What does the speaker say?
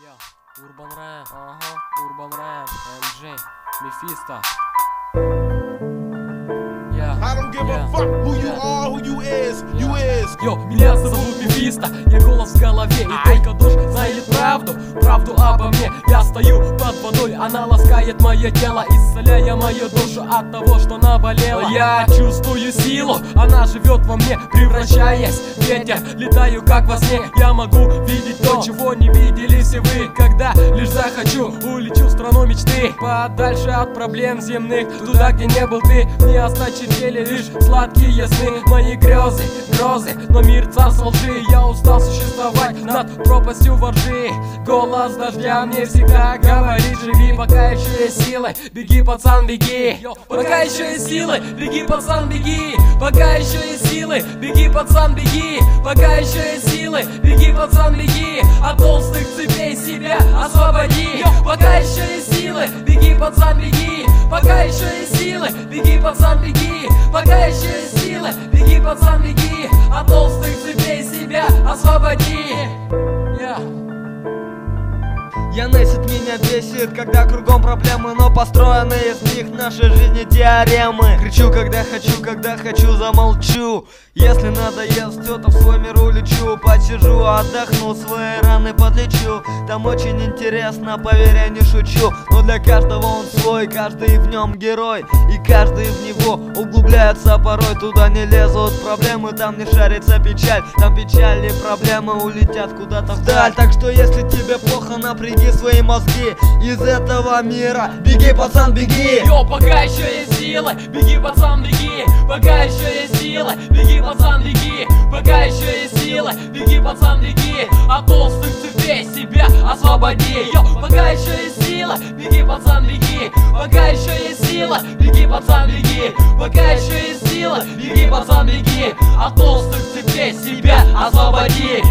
Urban Ram, Urban Ram, MJ, Mephisto. I don't give a fuck who you are, who you is, you is. Йо, меня зовут Мефисто, я голос в голове, и только дождь знает правду, правду обо мне. Я стою под водой, она ласкает мое тело, исцеляя мою душу от того, что наболело. Я чувствую силу, она живет во мне, превращаясь в ветер. Летаю как во сне, я могу видеть то, чего не видели все вы. Когда лишь захочу, улечу в страну мечты, подальше от проблем земных, туда, где не был ты. Мне осточертели лишь сладкие сны, мои грезы, грозы, но мир царство лжи. Я устал существовать над пропастью воржи. Голос дождя мне всегда говорит: живи, пока еще есть силы, беги, пацан, беги. Пока еще есть силы, беги, пацан, беги. Пока еще есть силы, беги, пацан, беги. Пока еще есть силы, беги, пацан, беги. От толстых цепей себя освободи. Пока еще есть силы, беги, пацан, беги. Пока еще есть силы, беги, пацан, беги. Пока еще есть силы, беги, пацан, беги. От толстых цепей себя освободи. Янесит меня бесит, когда кругом проблемы, но построены из них нашей жизни теоремы. Кричу, когда хочу, замолчу. Если надоест все, то в свой мир улечу. Посижу, отдохну, свои раны подлечу. Там очень интересно, поверь, я не шучу. Но для каждого он свой, каждый в нем герой. И каждый в него углубляется порой. Туда не лезут проблемы, там не шарится печаль. Там печаль и проблемы улетят куда-то вдаль. Так что если тебе плохо, напряги свои мозги из этого мира. Беги, пацан, беги. Йо, пока еще есть силы, беги, пацан, беги. Пока еще есть силы, беги, пацан, беги. Пока еще есть силы, беги, пацан, беги. От толстых цепей себя освободи. Йо, пока еще есть силы, беги, пацан, беги. Пока еще есть силы, беги, пацан, беги. Пока еще есть силы, беги, пацан, беги. От толстых цепей себя освободи.